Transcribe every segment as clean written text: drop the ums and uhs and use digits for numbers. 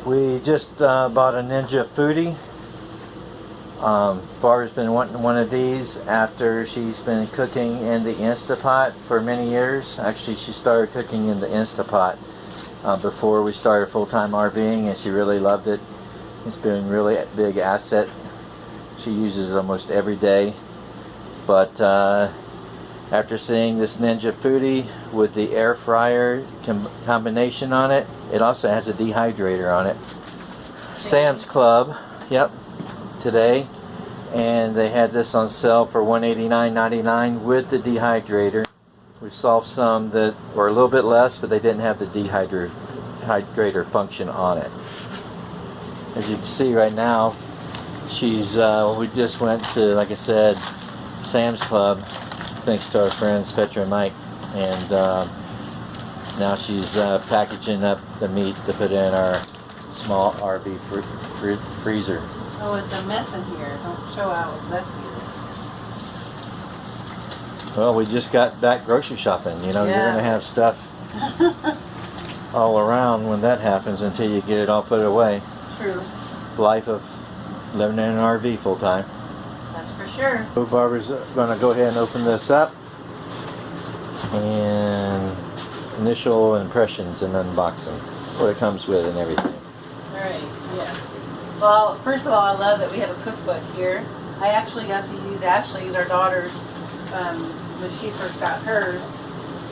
We just bought a Ninja Foodi. Barbara's been wanting one of these after she's been cooking in the Instapot for many years. Actually, she started cooking in the Instapot before we started full-time RVing, and she really loved it. It's been a really big asset. She uses it almost every day. But after seeing this Ninja Foodi with the air fryer combination on it, it also has a dehydrator on it. Sam's Club, yep, today, and they had this on sale for $189.99 with the dehydrator. We saw some that were a little bit less, but they didn't have the dehydrator function on it. As you can see right now, she's we just went to, like I said, Sam's Club, thanks to our friends Petra and Mike, and now she's packaging up the meat to put in our small RV freezer. Oh, it's a mess in here. Don't show how messy it is. Well, we just got back grocery shopping. You know, Yeah. You're going to have stuff all around when that happens until you get it all put away. True. Life of living in an RV full time. That's for sure. So Barbara's going to go ahead and open this up. And initial impressions and unboxing. What it comes with and everything. Alright, yes. Well, first of all, I love that we have a cookbook here. I actually got to use Ashley's, our daughter's, when she first got hers.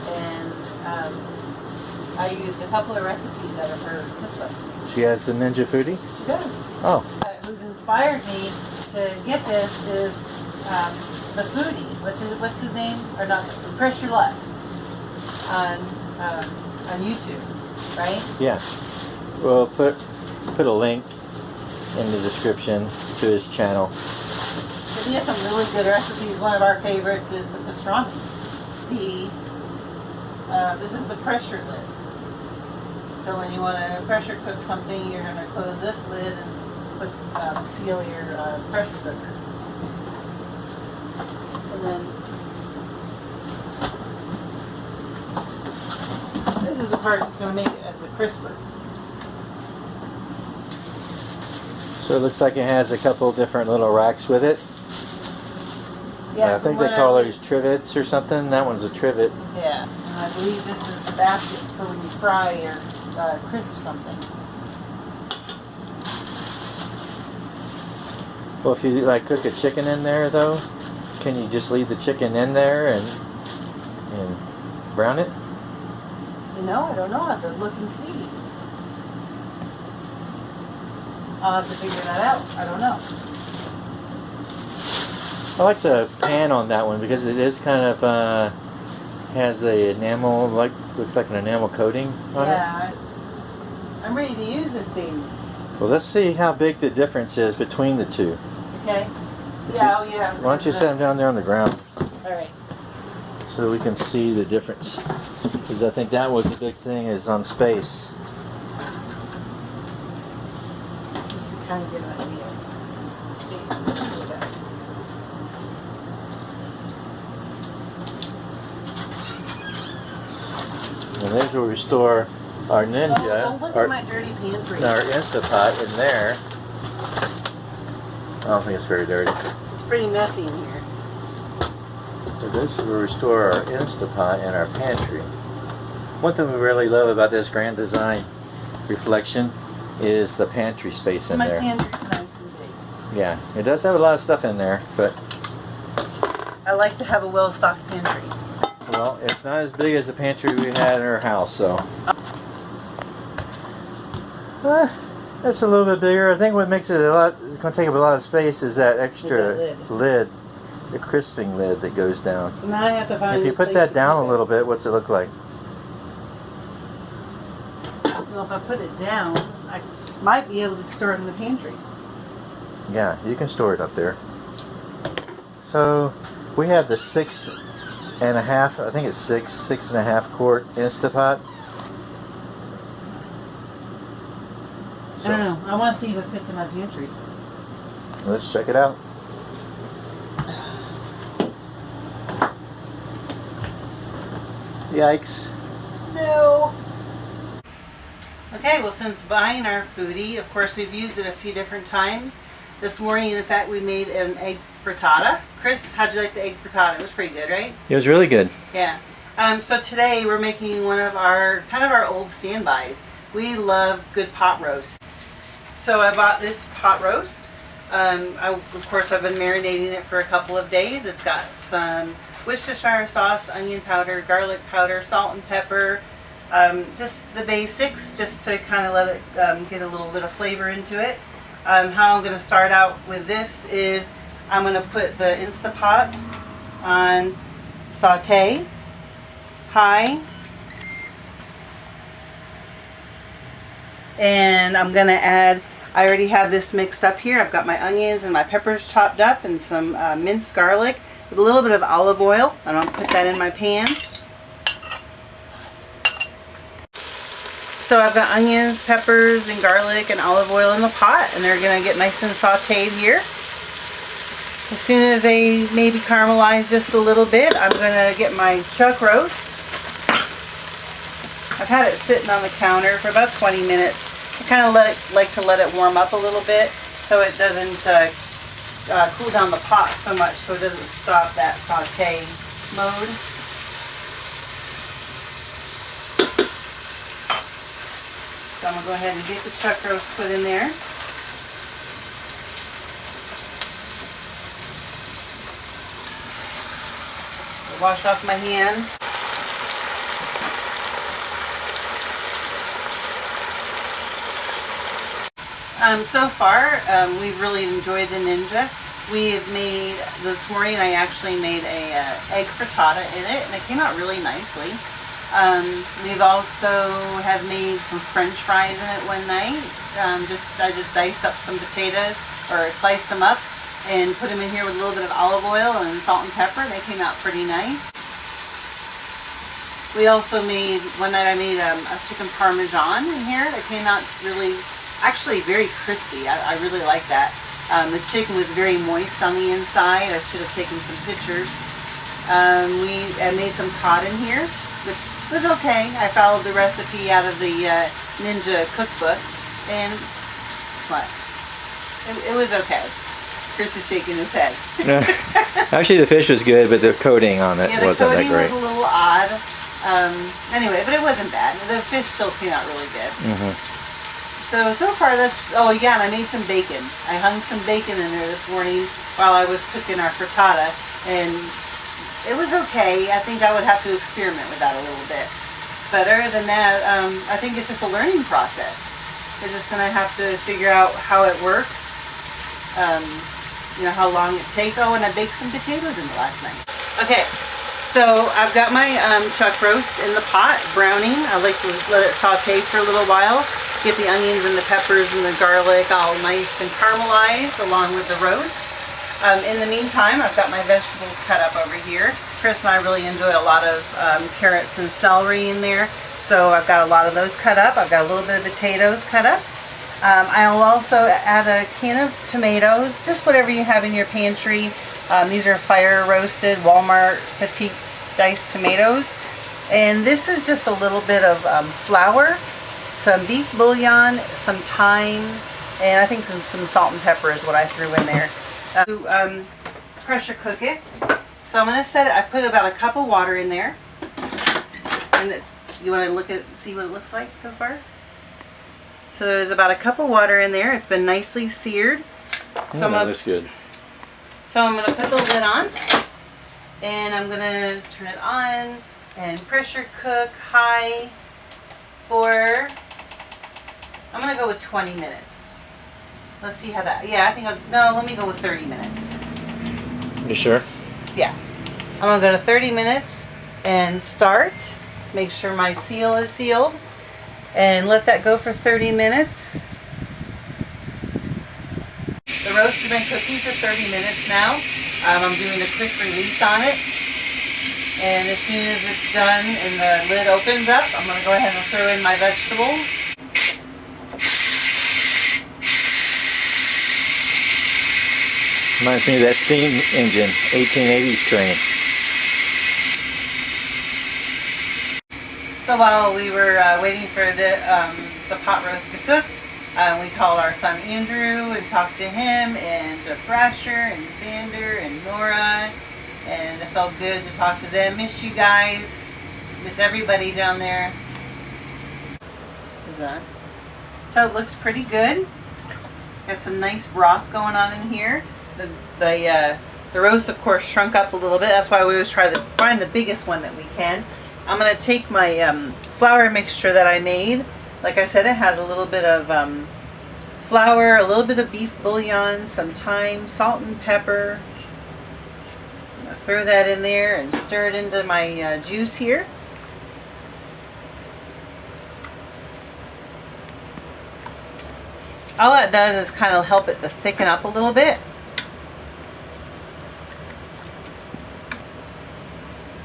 And I used a couple of recipes out of her cookbook. She has the Ninja Foodi? She does. Oh. Who's inspired me to get this is the foodie. What's his name? Or not? Pressure Luck on YouTube, right? Yeah. We'll put a link in the description to his channel. But he has some really good recipes. One of our favorites is the pastrami. This is the pressure lid. So when you want to pressure cook something, you're going to close this lid and seal your pressure cooker. And then this is the part that's going to make it as the crisper. So it looks like it has a couple different little racks with it. Yeah, I think they call these trivets or something. That one's a trivet. Yeah, and I believe this is the basket for when you fry or crisp something. Well, if you like cook a chicken in there though, can you just leave the chicken in there and brown it? You know, I don't know. I have to look and see. I'll have to figure that out. I don't know. I like the pan on that one because it is kind of has a enamel, looks like an enamel coating on it. Yeah, I'm ready to use this baby. Well, let's see how big the difference is between the two. Okay. Yeah. Oh yeah. Why don't you set them down there on the ground? All right. So we can see the difference. Because I think that was the big thing, is on space. Just to kind of get an idea. The space is a little bit. And there's where we store our Ninja, don't look at my dirty pantry. our Instapot in there. I don't think it's very dirty. It's pretty messy in here. So this is where we store our Instapot in our pantry. One thing we really love about this Grand Design reflection is the pantry space in My there. pantry's nice and big. Yeah, it does have a lot of stuff in there, but I like to have a well-stocked pantry. well, it's not as big as the pantry we had in our house, so. That's a little bit bigger. I think what makes it it's going to take up a lot of space is that extra lid, the crisping lid that goes down. So now I have to find. If you put that down a little bit, what's it look like? Well, if I put it down, I might be able to store it in the pantry. Yeah, you can store it up there. So we have the 6.5, I think it's 6.5 quart Instapot. I don't know. I want to see if it fits in my pantry. Let's check it out. Yikes. No. Okay, well, since buying our foodie, of course, we've used it a few different times. This morning, in fact, we made an egg frittata. Chris, how'd you like the egg frittata? It was pretty good, right? It was really good. Yeah. So today we're making one of our old standbys. We love good pot roast. So I bought this pot roast. Of course, I've been marinating it for a couple of days. It's got some Worcestershire sauce, onion powder, garlic powder, salt and pepper. Just the basics, just to kind of let it get a little bit of flavor into it. How I'm going to start out with this is I'm going to put the Instapot on saute, high, and I'm going to add, I already have this mixed up here. I've got my onions and my peppers chopped up and some minced garlic with a little bit of olive oil, and I'll put that in my pan. So I've got onions, peppers, and garlic and olive oil in the pot, and they're going to get nice and sauteed here. As soon as they maybe caramelize just a little bit, I'm going to get my chuck roast. I've had it sitting on the counter for about 20 minutes. I kind of like to let it warm up a little bit so it doesn't cool down the pot so much, so it doesn't stop that saute mode. So I'm going to go ahead and get the chuck roast put in there. Wash off my hands. So far, we've really enjoyed the Ninja. We have made, this morning I actually made a egg frittata in it, and it came out really nicely. We've also have made some French fries in it one night. I just diced up some potatoes, or sliced them up, and put them in here with a little bit of olive oil and salt and pepper, and they came out pretty nice. We also made, one night I made a chicken parmesan in here. It came out really, actually very crispy. I really like that. The chicken was very moist on the inside. I should have taken some pictures. I made some cod in here, which was okay. I followed the recipe out of the Ninja cookbook, and what? It was okay. Chris is shaking his head. Actually, the fish was good, but the coating on it wasn't that great. The coating was a little odd. Anyway, but it wasn't bad. The fish still came out really good. Mm-hmm. So far this, oh yeah, and I made some bacon. I hung some bacon in there this morning while I was cooking our frittata, and it was okay. I think I would have to experiment with that a little bit. But other than that, I think it's just a learning process. We're just going to have to figure out how it works, you know, how long it takes. Oh, and I baked some potatoes in the last night. Okay, so I've got my chuck roast in the pot, browning. I like to let it saute for a little while. Get the onions and the peppers and the garlic all nice and caramelized along with the roast. In the meantime, I've got my vegetables cut up over here. Chris and I really enjoy a lot of carrots and celery in there. So I've got a lot of those cut up. I've got a little bit of potatoes cut up. I'll also add a can of tomatoes, just whatever you have in your pantry. These are fire roasted Walmart petite diced tomatoes. And this is just a little bit of flour, some beef bouillon, some thyme, and I think some salt and pepper is what I threw in there. Pressure cook it. So I'm going to set it, I put about a cup of water in there. And you want to see what it looks like so far? So there's about a cup of water in there. It's been nicely seared. So that looks good. So I'm going to put the lid on, and I'm going to turn it on and pressure cook high for, I'm going to go with 20 minutes. Let's see how that, yeah, I think, no, let me go with 30 minutes. You sure? Yeah. I'm going to go to 30 minutes and start. Make sure my seal is sealed. And let that go for 30 minutes. The roast has been cooking for 30 minutes now. I'm doing a quick release on it. And as soon as it's done and the lid opens up, I'm going to go ahead and throw in my vegetables. Reminds me of that steam engine, 1880s train. So while we were waiting for the pot roast to cook, we called our son Andrew and talked to him, and Thrasher and Xander and Nora, and it felt good to talk to them. Miss you guys. Miss everybody down there. Is that? So it looks pretty good. Got some nice broth going on in here. The roast, of course, shrunk up a little bit. That's why we always try to find the biggest one that we can. I'm going to take my flour mixture that I made. Like I said, it has a little bit of flour, a little bit of beef bouillon, some thyme, salt and pepper. I'm going to throw that in there and stir it into my juice here. All that does is kind of help it to thicken up a little bit.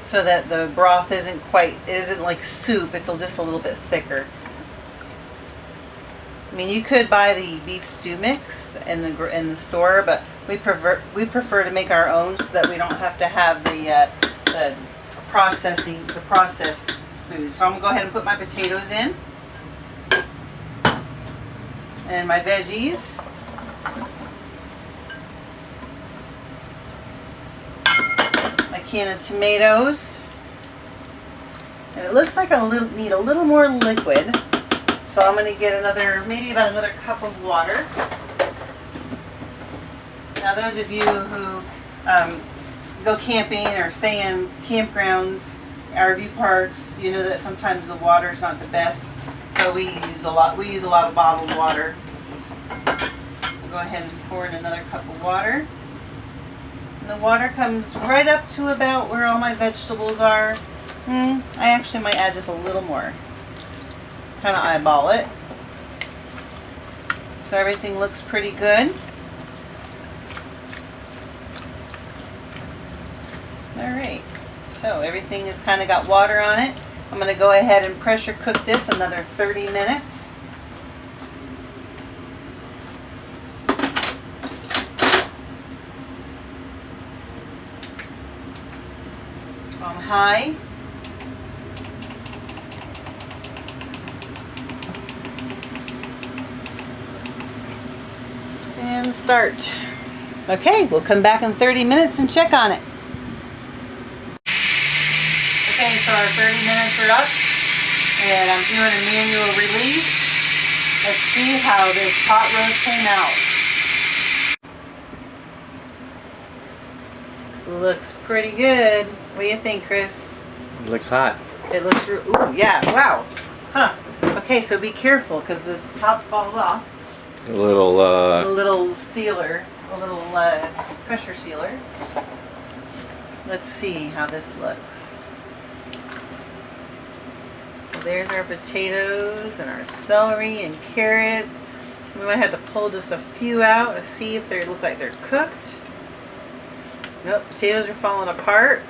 So that the broth isn't like soup, it's just a little bit thicker. I mean, you could buy the beef stew mix in the store, but we prefer to make our own so that we don't have to have the processed food. So I'm gonna go ahead and put my potatoes in and my veggies. My can of tomatoes, and it looks like I need a little more liquid, so I'm going to get maybe about another cup of water. Now those of you who go camping or stay in campgrounds, RV parks, you know that sometimes the water is not the best, so we use a lot of bottled water. We'll go ahead and pour in another cup of water. The water comes right up to about where all my vegetables are. I actually might add just a little more. Kind of eyeball it. So everything looks pretty good. Alright, so everything has kind of got water on it. I'm going to go ahead and pressure cook this another 30 minutes. On high. And start. Okay, we'll come back in 30 minutes and check on it. Okay, so our 30 minutes are up, and I'm doing a manual release. Let's see how this pot roast came out. Looks pretty good. What do you think, Chris? It looks hot. It looks, ooh, yeah, wow. Huh. Okay, so be careful because the top falls off. A little sealer, a little pressure sealer. Let's see how this looks. There's our potatoes and our celery and carrots. We might have to pull just a few out to see if they look like they're cooked. Nope, potatoes are falling apart.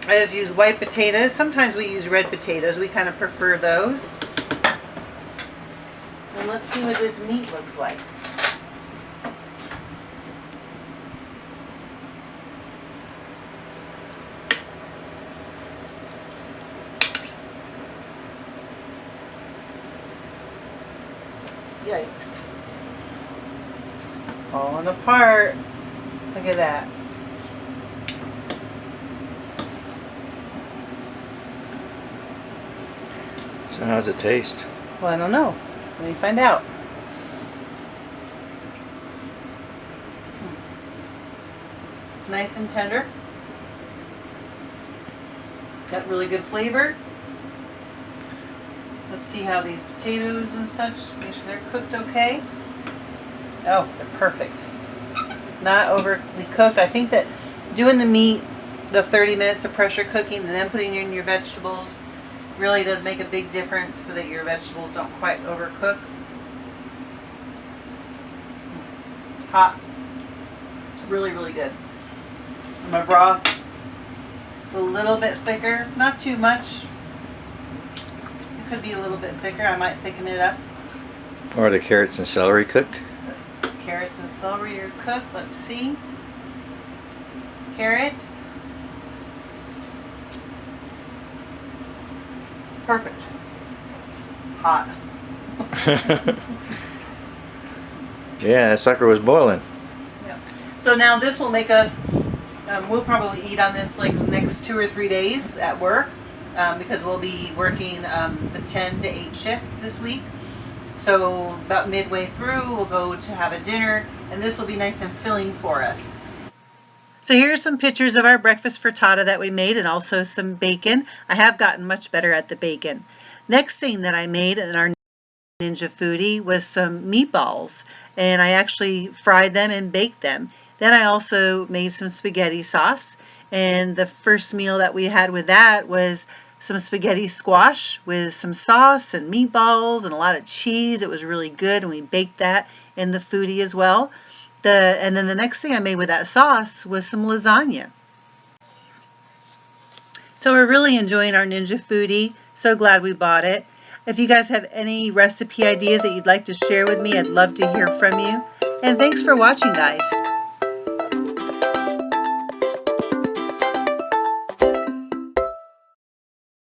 I just use white potatoes. Sometimes we use red potatoes. We kind of prefer those. And let's see what this meat looks like. Yikes. It's falling apart. Look at that. So how's it taste? Well, I don't know. Let me find out. It's nice and tender. Got really good flavor. Let's see how these potatoes and such, make sure they're cooked okay. Oh, they're perfect. Not overly cooked. I think that doing the meat, the 30 minutes of pressure cooking, and then putting in your vegetables really does make a big difference so that your vegetables don't quite overcook. Hot. Really, really good. And my broth is a little bit thicker. Not too much. It could be a little bit thicker. I might thicken it up. Are the carrots and celery cooked? The carrots and celery are cooked. Let's see. Carrot. Perfect. Hot. Yeah, that sucker was boiling. Yeah. So now this will make us, we'll probably eat on this like the next 2 or 3 days at work because we'll be working the 10 to 8 shift this week. So about midway through, we'll go to have a dinner, and this will be nice and filling for us. So here are some pictures of our breakfast frittata that we made, and also some bacon. I have gotten much better at the bacon. Next thing that I made in our Ninja Foodi was some meatballs, and I actually fried them and baked them. Then I also made some spaghetti sauce, and the first meal that we had with that was some spaghetti squash with some sauce and meatballs and a lot of cheese. It was really good, and we baked that in the Foodi as well. And then the next thing I made with that sauce was some lasagna. So we're really enjoying our Ninja Foodi. So glad we bought it. If you guys have any recipe ideas that you'd like to share with me, I'd love to hear from you. And thanks for watching, guys.